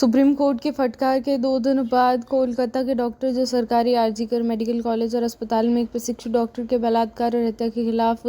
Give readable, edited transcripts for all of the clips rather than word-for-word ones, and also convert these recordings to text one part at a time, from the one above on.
Supreme court के फटकार के 2 दिन बाद कोलकाता के डॉक्टर जो सरकारी आरजीकर मेडिकल कॉलेज और अस्पताल में एक प्रशिक्षु डॉक्टर के बलात्कार और हत्या के खिलाफ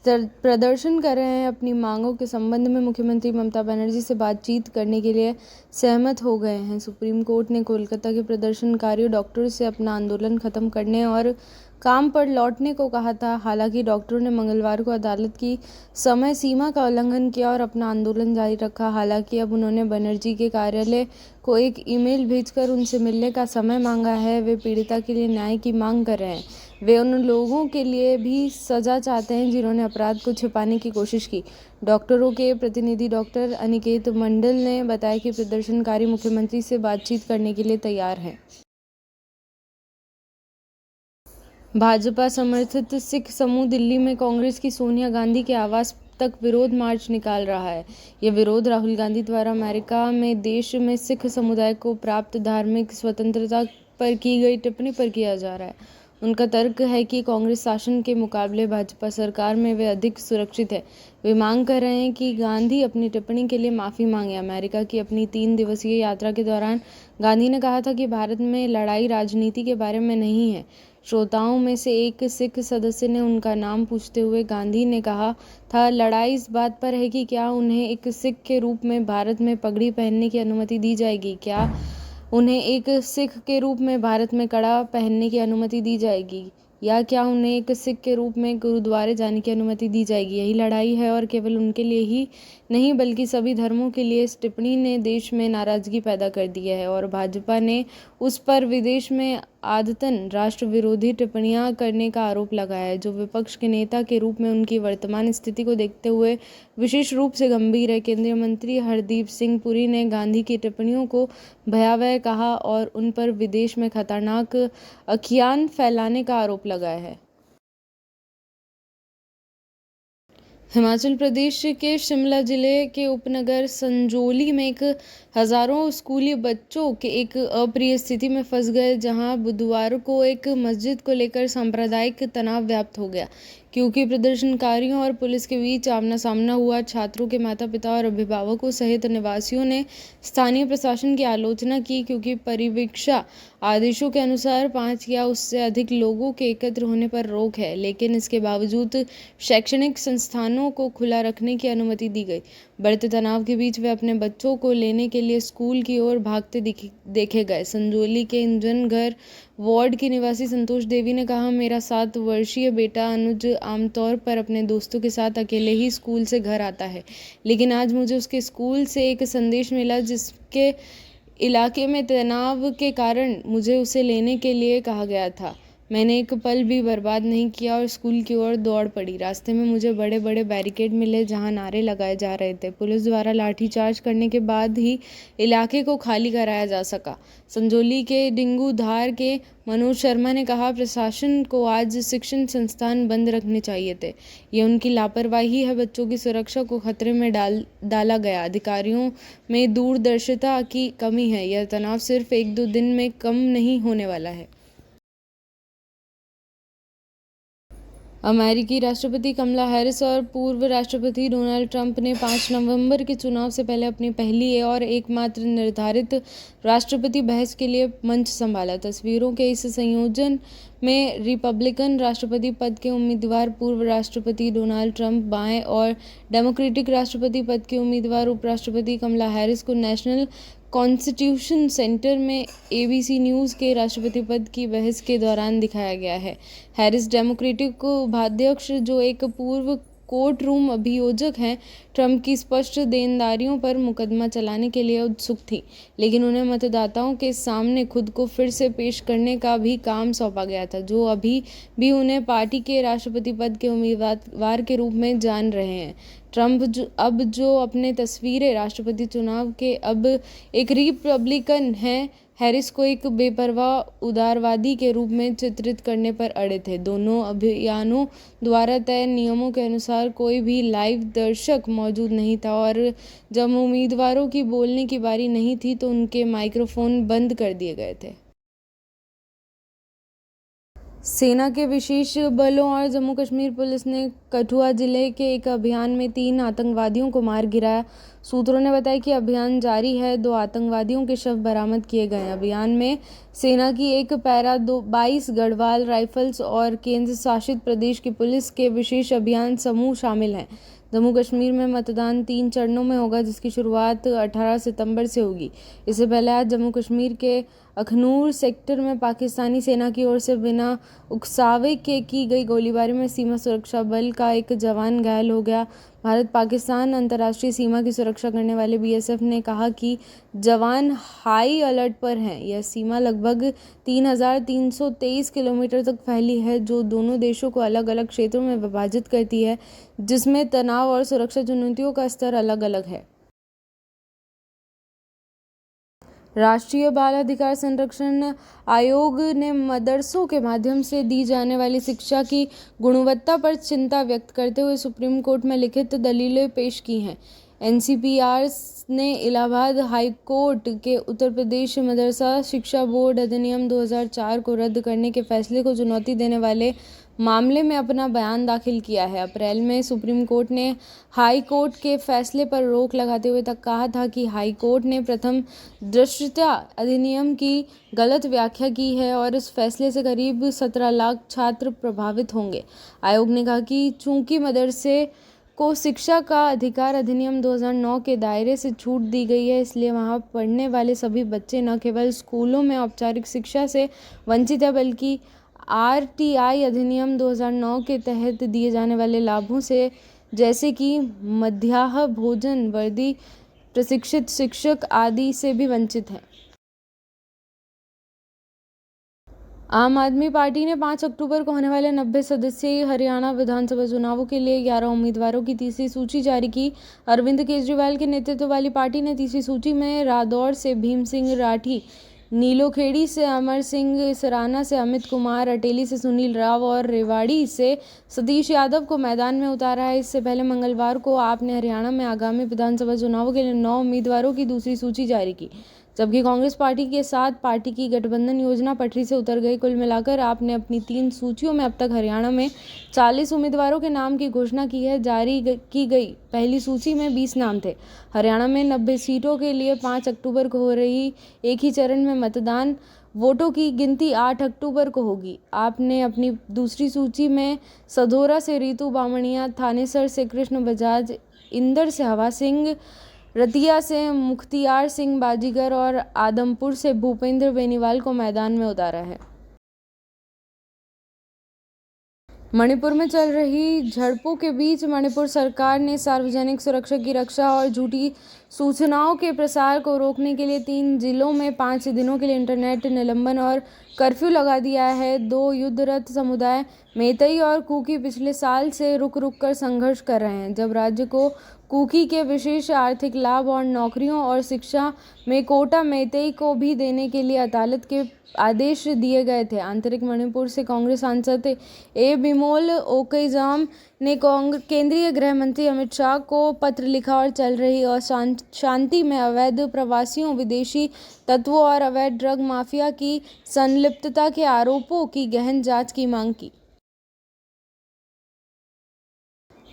प्रदर्शन कर रहे हैं, अपनी मांगों के संबंध में मुख्यमंत्री ममता बनर्जी से बातचीत करने के लिए सहमत हो गए हैं। सुप्रीम कोर्ट ने कोलकाता के प्रदर्शनकारियों डॉक्टरों से अपना आंदोलन खत्म करने और काम पर लौटने को कहा था। हालांकि डॉक्टरों ने मंगलवार को अदालत की समय सीमा का उल्लंघन किया और अपना आंदोलन जारी रखा। हालांकि अब उन्होंने बनर्जी के कार्यालय को एक ईमेल भेजकर उनसे मिलने का समय मांगा है। वे पीड़िता के लिए न्याय की मांग कर रहे हैं। वे उन लोगों के लिए भी सजा चाहते हैं जिन्होंने अपराध को छिपाने की कोशिश की। डॉक्टरों के प्रतिनिधि डॉक्टर अनिकेत मंडल ने बताया कि प्रदर्शनकारी मुख्यमंत्री से बातचीत करने के लिए तैयार हैं। भाजपा समर्थित सिख समूह दिल्ली में कांग्रेस की सोनिया गांधी के आवास तक विरोध मार्च निकाल रहा है। यह विरोध राहुल गांधी द्वारा अमेरिका में देश में सिख समुदाय को प्राप्त धार्मिक स्वतंत्रता पर की गई टिप्पणी पर किया जा रहा है। उनका तर्क है कि कांग्रेस शासन के मुकाबले भाजपा सरकार में वे अधिक सुरक्षित है। वे मांग कर रहे हैं कि गांधी अपनी टिप्पणी के लिए माफ़ी मांगे। अमेरिका की अपनी 3 दिवसीय यात्रा के दौरान गांधी ने कहा था कि भारत में लड़ाई राजनीति के बारे में नहीं है। श्रोताओं में से एक सिख सदस्य ने उनका नाम पूछते हुए गांधी ने कहा था, लड़ाई इस बात पर है कि क्या उन्हें एक सिख के रूप में भारत में पगड़ी पहनने की अनुमति दी जाएगी, क्या उन्हें एक सिख के रूप में भारत में कड़ा पहनने की अनुमति दी जाएगी, या क्या उन्हें एक सिख के रूप में गुरुद्वारे जाने की अनुमति दी जाएगी। यही लड़ाई है और केवल उनके लिए ही नहीं बल्कि सभी धर्मों के लिए। इस टिप्पणी ने देश में नाराजगी पैदा कर दी है और भाजपा ने उस पर विदेश में आदतन राष्ट्र विरोधी टिप्पणियां करने का आरोप लगाया है, जो विपक्ष के नेता के रूप में उनकी वर्तमान स्थिति को देखते हुए विशेष रूप से गंभीर है। केंद्रीय मंत्री हरदीप सिंह पुरी ने गांधी की टिप्पणियों को भयावह कहा और उन पर विदेश में खतरनाक अखियान फैलाने का आरोप लगाया है। हिमाचल प्रदेश के शिमला जिले के उपनगर संजौली में हजारों स्कूली बच्चों के एक अप्रिय स्थिति में फंस गए, जहां बुधवार को एक मस्जिद को लेकर सांप्रदायिक तनाव व्याप्त हो गया, क्योंकि प्रदर्शनकारियों और पुलिस के बीच आमना सामना हुआ। छात्रों के माता पिता और अभिभावकों सहित निवासियों ने स्थानीय प्रशासन की आलोचना की, क्योंकि परिवीक्षा आदेशों के अनुसार 5 या उससे अधिक लोगों के एकत्र होने पर रोक है, लेकिन इसके बावजूद शैक्षणिक संस्थानों को खुला रखने की अनुमति दी गई। बढ़ते तनाव के बीच वे अपने बच्चों को लेने के लिए स्कूल की ओर भागते देखे गए। संजौली के इंजन घर वार्ड की निवासी संतोष देवी ने कहा, मेरा 7 वर्षीय बेटा अनुज आमतौर पर अपने दोस्तों के साथ अकेले ही स्कूल से घर आता है, लेकिन आज मुझे उसके स्कूल से एक संदेश मिला जिसके इलाके में तनाव के कारण मुझे उसे लेने के लिए कहा गया था। मैंने एक पल भी बर्बाद नहीं किया और स्कूल की ओर दौड़ पड़ी। रास्ते में मुझे बड़े बड़े बैरिकेड मिले जहां नारे लगाए जा रहे थे। पुलिस द्वारा लाठीचार्ज करने के बाद ही इलाके को खाली कराया जा सका। संजौली के डिंगूधार के मनोज शर्मा ने कहा, प्रशासन को आज शिक्षण संस्थान बंद रखने चाहिए थे। ये उनकी लापरवाही है। बच्चों की सुरक्षा को खतरे में डाला गया। अधिकारियों में दूरदर्शिता की कमी है। यह तनाव सिर्फ 1-2 दिन में कम नहीं होने वाला है। अमेरिकी राष्ट्रपति कमला हैरिस और पूर्व राष्ट्रपति डोनाल्ड ट्रंप ने 5 नवंबर के चुनाव से पहले अपनी पहली और एकमात्र निर्धारित राष्ट्रपति बहस के लिए मंच संभाला। तस्वीरों के इस संयोजन में रिपब्लिकन राष्ट्रपति पद के उम्मीदवार पूर्व राष्ट्रपति डोनाल्ड ट्रंप बाएं और डेमोक्रेटिक राष्ट्रपति पद के उम्मीदवार उपराष्ट्रपति कमला हैरिस को नेशनल कॉन्स्टिट्यूशन सेंटर में एबीसी न्यूज़ के राष्ट्रपति पद की बहस के दौरान दिखाया गया है। हैरिस डेमोक्रेटिक उपाध्यक्ष, जो एक पूर्व कोर्ट रूम अभियोजक हैं, ट्रंप की स्पष्ट देनदारियों पर मुकदमा चलाने के लिए उत्सुक थी, लेकिन उन्हें मतदाताओं के सामने खुद को फिर से पेश करने का भी काम सौंपा गया था, जो अभी भी उन्हें पार्टी के राष्ट्रपति पद के उम्मीदवार के रूप में जान रहे हैं। ट्रंप जो अपने तस्वीरें राष्ट्रपति चुनाव के अब एक रिपब्लिकन हैं, हैरिस को एक बेपरवाह उदारवादी के रूप में चित्रित करने पर अड़े थे। दोनों अभियानों द्वारा तय नियमों के अनुसार कोई भी लाइव दर्शक मौजूद नहीं था और जब उम्मीदवारों की बोलने की बारी नहीं थी तो उनके माइक्रोफोन बंद कर दिए गए थे। सेना के विशेष बलों और जम्मू कश्मीर पुलिस ने कठुआ जिले के एक अभियान में 3 आतंकवादियों को मार गिराया। सूत्रों ने बताया कि अभियान जारी है। 2 आतंकवादियों के शव बरामद किए गए। अभियान में सेना की एक पैरा 22 गढ़वाल राइफल्स और केंद्र शासित प्रदेश की पुलिस के विशेष अभियान समूह शामिल हैं। जम्मू कश्मीर में मतदान 3 चरणों में होगा, जिसकी शुरुआत 18 सितंबर से होगी। इससे पहले आज जम्मू कश्मीर के अखनूर सेक्टर में पाकिस्तानी सेना की ओर से बिना उकसावे के की गई गोलीबारी में सीमा सुरक्षा बल का एक जवान घायल हो गया। भारत पाकिस्तान अंतर्राष्ट्रीय सीमा की सुरक्षा करने वाले बीएसएफ ने कहा कि जवान हाई अलर्ट पर हैं। यह सीमा लगभग 3,323 किलोमीटर तक फैली है, जो दोनों देशों को अलग अलग क्षेत्रों में विभाजित करती है, जिसमें तनाव और सुरक्षा चुनौतियों का स्तर अलग अलग है। राष्ट्रीय बाल अधिकार संरक्षण आयोग ने मदरसों के माध्यम से दी जाने वाली शिक्षा की गुणवत्ता पर चिंता व्यक्त करते हुए सुप्रीम कोर्ट में लिखित दलीलें पेश की हैं। एनसीपीआर ने इलाहाबाद हाई कोर्ट के उत्तर प्रदेश मदरसा शिक्षा बोर्ड अधिनियम 2004 को रद्द करने के फैसले को चुनौती देने वाले मामले में अपना बयान दाखिल किया है। अप्रैल में सुप्रीम कोर्ट ने हाई कोर्ट के फैसले पर रोक लगाते हुए तक कहा था कि हाई कोर्ट ने प्रथम दृष्टया अधिनियम की गलत व्याख्या की है और इस फैसले से करीब 17 लाख छात्र प्रभावित होंगे। आयोग ने कहा कि चूंकि मदरसे को शिक्षा का अधिकार अधिनियम 2009 के दायरे से छूट दी गई है, इसलिए वहां पढ़ने वाले सभी बच्चे न केवल स्कूलों में औपचारिक शिक्षा से वंचित है, बल्कि आरटीआई अधिनियम 2009 के तहत दिए जाने वाले लाभों से, जैसे कि मध्याह्न भोजन, वर्दी, प्रशिक्षित शिक्षक आदि से भी वंचित हैं। आम आदमी पार्टी ने 5 अक्टूबर को होने वाले 90 सदस्यीय हरियाणा विधानसभा चुनावों के लिए 11 उम्मीदवारों की तीसरी सूची जारी की। अरविंद केजरीवाल के नेतृत्व वाली पार्टी ने तीसरी सूची में रादौर से भीम सिंह राठी, नीलोखेड़ी से अमर सिंह, सराना से अमित कुमार, अटेली से सुनील राव और रेवाड़ी से सतीश यादव को मैदान में उतारा है। इससे पहले मंगलवार को आपने हरियाणा में आगामी विधानसभा चुनावों के लिए 9 उम्मीदवारों की दूसरी सूची जारी की, जबकि कांग्रेस पार्टी के साथ पार्टी की गठबंधन योजना पटरी से उतर गई। कुल मिलाकर आपने अपनी 3 सूचियों में अब तक हरियाणा में 40 उम्मीदवारों के नाम की घोषणा की है। जारी की गई पहली सूची में 20 नाम थे। हरियाणा में 90 सीटों के लिए 5 अक्टूबर को हो रही एक ही चरण में मतदान। वोटों की गिनती 8 अक्टूबर को होगी। आपने अपनी दूसरी सूची में सधोरा से रीतू बामणिया, थानेसर से कृष्ण बजाज, इंदर से हवा सिंह, रतिया से मुख्तियार सिंह बाजीगर और आदमपुर से भूपेंद्र बेनीवाल को मैदान में उतारा है। मणिपुर में चल रही झड़पों के बीच मणिपुर सरकार ने सार्वजनिक सुरक्षा की रक्षा और झूठी सूचनाओं के प्रसार को रोकने के लिए 3 जिलों में 5 दिनों के लिए इंटरनेट निलंबन और कर्फ्यू लगा दिया है। 2 युद्धरत समुदाय मेइतेई और कुकी पिछले साल से रुक कर संघर्ष कर रहे हैं। जब राज्य को कुकी के विशेष आर्थिक लाभ और नौकरियों और शिक्षा में कोटा मेइतेई को भी देने के लिए अदालत के आदेश दिए गए थे। आंतरिक मणिपुर से कांग्रेस सांसद ए बिमोल ओकैजाम ने केंद्रीय गृह मंत्री अमित शाह को पत्र लिखा और चल रही अशांति में अवैध प्रवासियों, विदेशी तत्वों और अवैध ड्रग माफिया की संलिप्तता के आरोपों की गहन जांच की मांग की।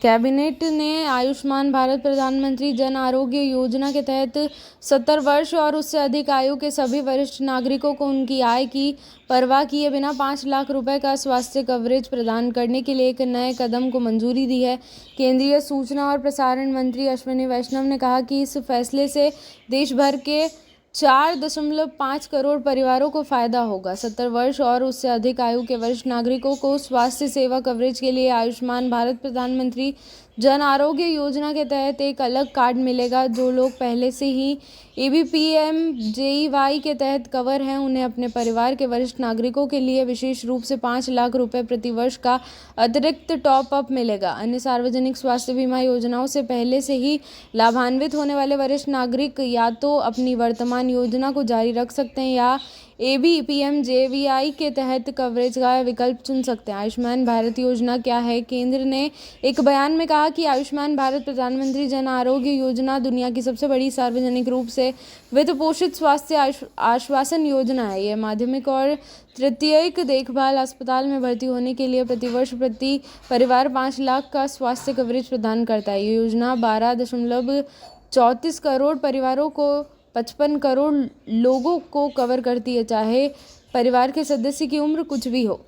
कैबिनेट ने आयुष्मान भारत प्रधानमंत्री जन आरोग्य योजना के तहत 70 वर्ष और उससे अधिक आयु के सभी वरिष्ठ नागरिकों को उनकी आय की परवाह किए बिना 5 लाख रुपए का स्वास्थ्य कवरेज प्रदान करने के लिए एक नए कदम को मंजूरी दी है। केंद्रीय सूचना और प्रसारण मंत्री अश्विनी वैष्णव ने कहा कि इस फैसले से देश भर के 4.5 करोड़ परिवारों को फायदा होगा। 70 वर्ष और उससे अधिक आयु के वरिष्ठ नागरिकों को स्वास्थ्य सेवा कवरेज के लिए आयुष्मान भारत प्रधानमंत्री जन आरोग्य योजना के तहत एक अलग कार्ड मिलेगा। जो लोग पहले से ही EBPMJEY के तहत कवर हैं, उन्हें अपने परिवार के वरिष्ठ नागरिकों के लिए विशेष रूप से 5 लाख रुपए प्रति वर्ष का अतिरिक्त टॉप अप मिलेगा। अन्य सार्वजनिक स्वास्थ्य बीमा योजनाओं से पहले से ही लाभान्वित होने वाले वरिष्ठ नागरिक या तो अपनी वर्तमान आयुष्मान योजना को जारी रख सकते हैं या ABPMJBI के तहत कवरेज का विकल्प चुन सकते हैं। आयुष्मान भारत योजना क्या है? केंद्र ने एक बयान में कहा कि आयुष्मान भारत प्रधानमंत्री जन आरोग्य योजना दुनिया की सबसे बड़ी सार्वजनिक रूप से वित्त पोषित स्वास्थ्य आश्वासन योजना है। यह माध्यमिक और तृतीयक देखभाल अस्पताल में भर्ती होने के लिए प्रतिवर्ष प्रति परिवार 5 लाख का स्वास्थ्य कवरेज प्रदान करता है। ये योजना 12.34 करोड़ परिवारों को 55 करोड़ लोगों को कवर करती है, चाहे परिवार के सदस्य की उम्र कुछ भी हो।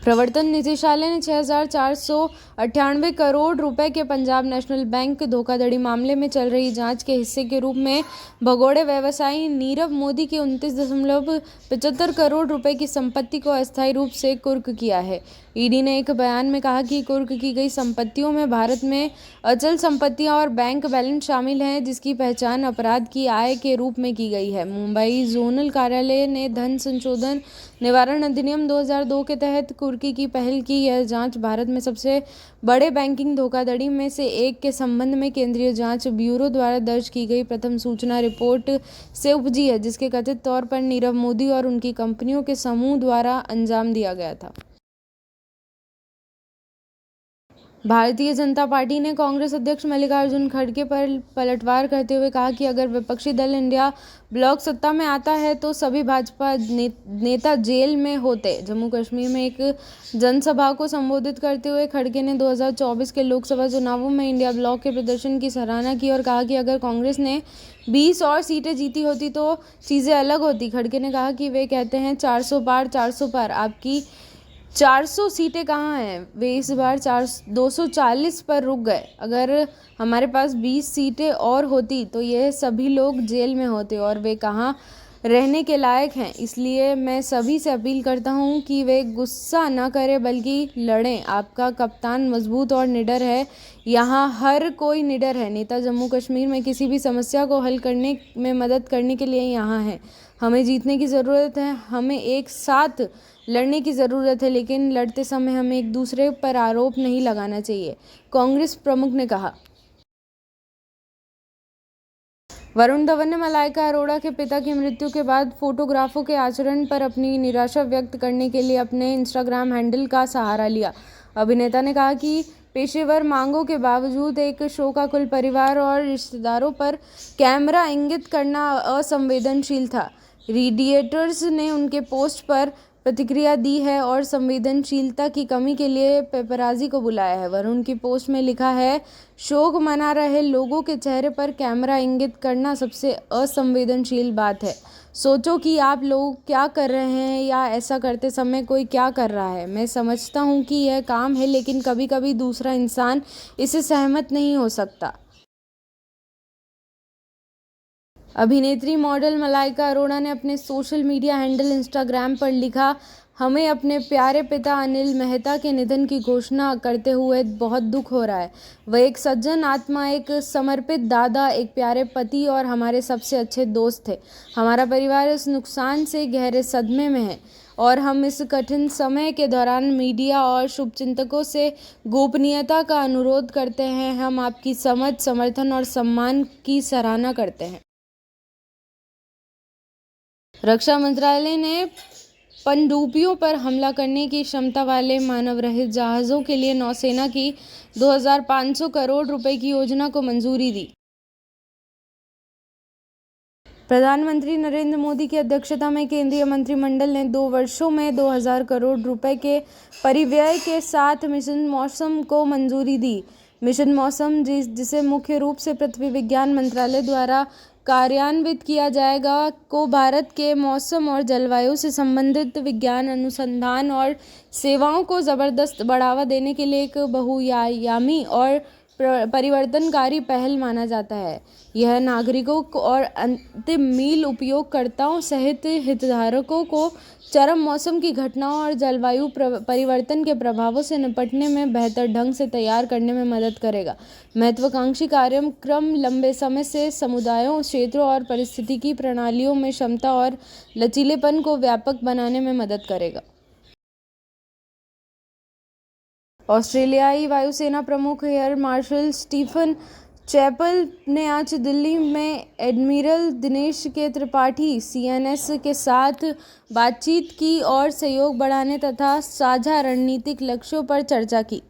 प्रवर्तन निदेशालय ने 6,498 करोड़ रुपए के पंजाब नेशनल बैंक धोखाधड़ी मामले में चल रही जांच के हिस्से के रूप में भगोड़े व्यवसायी नीरव मोदी की 29.75 करोड़ रुपए की संपत्ति को अस्थायी रूप से कुर्क किया है। ईडी ने एक बयान में कहा कि कुर्क की गई संपत्तियों में भारत में अचल संपत्तियां और बैंक बैलेंस शामिल हैं, जिसकी पहचान अपराध की आय के रूप में की गई है। मुंबई जोनल कार्यालय ने धन संशोधन निवारण अधिनियम 2002 के तहत कुर्की की पहल की। यह जांच भारत में सबसे बड़े बैंकिंग धोखाधड़ी में से एक के संबंध में केंद्रीय जांच ब्यूरो द्वारा दर्ज की गई प्रथम सूचना रिपोर्ट से उपजी है, जिसके कथित तौर पर नीरव मोदी और उनकी कंपनियों के समूह द्वारा अंजाम दिया गया था। भारतीय जनता पार्टी ने कांग्रेस अध्यक्ष मल्लिकार्जुन खड़गे पर पलटवार करते हुए कहा कि अगर विपक्षी दल इंडिया ब्लॉक सत्ता में आता है तो सभी भाजपा नेता जेल में होते। जम्मू कश्मीर में एक जनसभा को संबोधित करते हुए खड़गे ने 2024 के लोकसभा चुनावों में इंडिया ब्लॉक के प्रदर्शन की सराहना की और कहा कि अगर कांग्रेस ने 20 और सीटें जीती होती तो चीज़ें अलग होती। खड़गे ने कहा कि वे कहते हैं 400 पार 400 पार, आपकी 400 सीटें कहाँ हैं? वे इस बार 240 पर रुक गए। अगर हमारे पास 20 सीटें और होती तो यह सभी लोग जेल में होते और वे कहाँ रहने के लायक हैं। इसलिए मैं सभी से अपील करता हूं कि वे गुस्सा न करें बल्कि लड़ें। आपका कप्तान मजबूत और निडर है, यहाँ हर कोई निडर है। नेता जम्मू कश्मीर में किसी भी समस्या को हल करने में मदद करने के लिए यहाँ है। हमें जीतने की ज़रूरत है, हमें एक साथ लड़ने की ज़रूरत है, लेकिन लड़ते समय हमें एक दूसरे पर आरोप नहीं लगाना चाहिए, कांग्रेस प्रमुख ने कहा। वरुण धवन ने मलाइका अरोड़ा के पिता की मृत्यु के बाद फोटोग्राफरों के आचरण पर अपनी निराशा व्यक्त करने के लिए अपने इंस्टाग्राम हैंडल का सहारा लिया। अभिनेता ने कहा कि पेशेवर मांगों के बावजूद एक शो का कुल परिवार और रिश्तेदारों पर कैमरा इंगित करना असंवेदनशील था। रेडिएटर्स ने उनके पोस्ट पर प्रतिक्रिया दी है और संवेदनशीलता की कमी के लिए पेपराजी को बुलाया है। वरुण की पोस्ट में लिखा है, शोक मना रहे लोगों के चेहरे पर कैमरा इंगित करना सबसे असंवेदनशील बात है। सोचो कि आप लोग क्या कर रहे हैं या ऐसा करते समय कोई क्या कर रहा है। मैं समझता हूँ कि यह काम है, लेकिन कभी कभी दूसरा इंसान इससे सहमत नहीं हो सकता। अभिनेत्री मॉडल मलाइका अरोड़ा ने अपने सोशल मीडिया हैंडल इंस्टाग्राम पर लिखा, हमें अपने प्यारे पिता अनिल मेहता के निधन की घोषणा करते हुए बहुत दुख हो रहा है। वह एक सज्जन आत्मा, एक समर्पित दादा, एक प्यारे पति और हमारे सबसे अच्छे दोस्त थे। हमारा परिवार इस नुकसान से गहरे सदमे में है और हम इस कठिन समय के दौरान मीडिया और शुभचिंतकों से गोपनीयता का अनुरोध करते हैं। हम आपकी समझ, समर्थन और सम्मान की सराहना करते हैं। रक्षा मंत्रालय ने पनडुब्बियों पर हमला करने की क्षमता वाले मानव रहित जहाज़ों के लिए नौसेना की 2,500 करोड़ रुपए की योजना को मंजूरी दी। प्रधानमंत्री नरेंद्र मोदी की अध्यक्षता में केंद्रीय मंत्रिमंडल ने 2 वर्षों में 2,000 करोड़ रुपए के परिव्यय के साथ मिशन मौसम को मंजूरी दी। मिशन मौसम, जिसे मुख्य रूप से पृथ्वी विज्ञान मंत्रालय द्वारा कार्यान्वित किया जाएगा, को भारत के मौसम और जलवायु से संबंधित विज्ञान अनुसंधान और सेवाओं को ज़बरदस्त बढ़ावा देने के लिए एक बहुआयामी और परिवर्तनकारी पहल माना जाता है। यह नागरिकों और अंतिम मील उपयोगकर्ताओं सहित हितधारकों को चरम मौसम की घटनाओं और जलवायु परिवर्तन के प्रभावों से निपटने में बेहतर ढंग से तैयार करने में मदद करेगा। महत्वाकांक्षी कार्यक्रम लंबे समय से समुदायों, क्षेत्रों और पारिस्थितिकी प्रणालियों में क्षमता और लचीलेपन को व्यापक बनाने में मदद करेगा। ऑस्ट्रेलियाई वायुसेना प्रमुख एयर मार्शल स्टीफन चैपल ने आज दिल्ली में एडमिरल दिनेश के त्रिपाठी सीएनएस के साथ बातचीत की और सहयोग बढ़ाने तथा साझा रणनीतिक लक्ष्यों पर चर्चा की।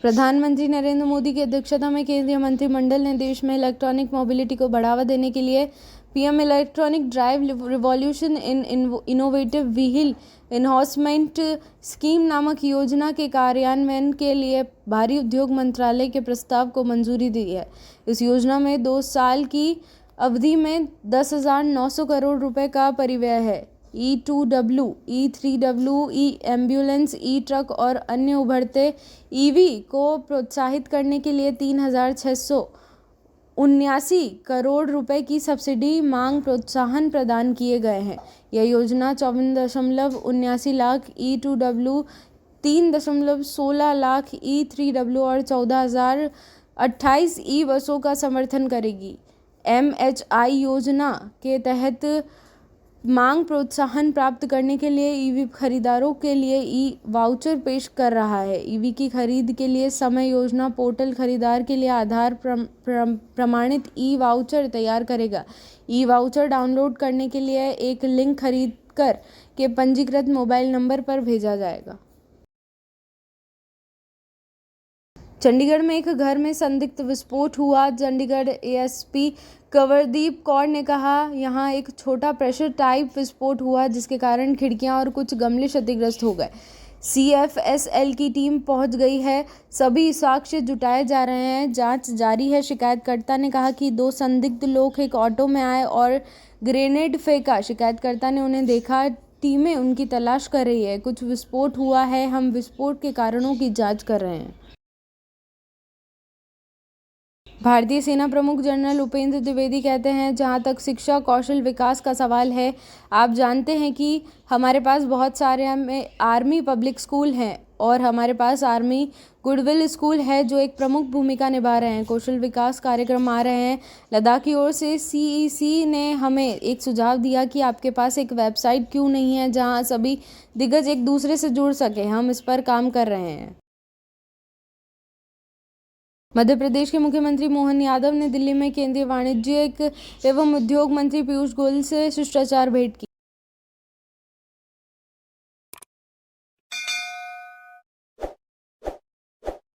प्रधानमंत्री नरेंद्र मोदी की अध्यक्षता में केंद्रीय मंत्रिमंडल ने देश में इलेक्ट्रॉनिक मोबिलिटी को बढ़ावा देने के लिए PM electronic drive revolution in innovative vehicle enhancement scheme नामक योजना के कार्यान्वयन के लिए भारी उद्योग मंत्रालय के प्रस्ताव को मंजूरी दी है। इस योजना में 2 साल की अवधि में 10,900 करोड़ रुपए का परिव्यय है। E2W, E3W, ई एम्बुलेंस, ई ट्रक और अन्य उभरते ईवी को प्रोत्साहित करने के लिए 3,679 करोड़ रुपए की सब्सिडी मांग प्रोत्साहन प्रदान किए गए हैं। यह योजना 54.79 लाख E2W, 3.16 लाख E3W और 14,028 ई बसों का समर्थन करेगी। MHI योजना के तहत मांग प्रोत्साहन प्राप्त करने के लिए ईवी खरीदारों के लिए ई वाउचर पेश कर रहा है। ईवी की खरीद के लिए समय योजना पोर्टल खरीदार के लिए आधार प्रमाणित ई वाउचर तैयार करेगा। ई वाउचर डाउनलोड करने के लिए एक लिंक खरीदकर के पंजीकृत मोबाइल नंबर पर भेजा जाएगा। चंडीगढ़ में एक घर में संदिग्ध विस्फोट हुआ। चंडीगढ़ एएसपी कंवरदीप कौर ने कहा, यहां एक छोटा प्रेशर टाइप विस्फोट हुआ जिसके कारण खिड़कियां और कुछ गमले क्षतिग्रस्त हो गए। सीएफएसएल की टीम पहुंच गई है। सभी साक्ष्य जुटाए जा रहे हैं। जांच जारी है। शिकायतकर्ता ने कहा कि 2 संदिग्ध लोग एक ऑटो में आए और ग्रेनेड फेंका। शिकायतकर्ता ने उन्हें देखा। टीमें उनकी तलाश कर रही है। कुछ विस्फोट हुआ है। हम विस्फोट के कारणों की जांच कर रहे हैं। भारतीय सेना प्रमुख जनरल उपेंद्र द्विवेदी कहते हैं, जहां तक शिक्षा कौशल विकास का सवाल है, आप जानते हैं कि हमारे पास बहुत सारे आर्मी पब्लिक स्कूल हैं और हमारे पास आर्मी गुडविल स्कूल है जो एक प्रमुख भूमिका निभा रहे हैं। कौशल विकास कार्यक्रम आ रहे हैं। लद्दाख की ओर से सीईसी ने हमें एक सुझाव दिया कि आपके पास एक वेबसाइट क्यों नहीं है जहां सभी दिग्गज एक दूसरे से जुड़ सके। हम इस पर काम कर रहे हैं। मध्य प्रदेश के मुख्यमंत्री मोहन यादव ने दिल्ली में केंद्रीय वाणिज्यिक एवं उद्योग मंत्री पीयूष गोयल से शिष्टाचार भेंट की।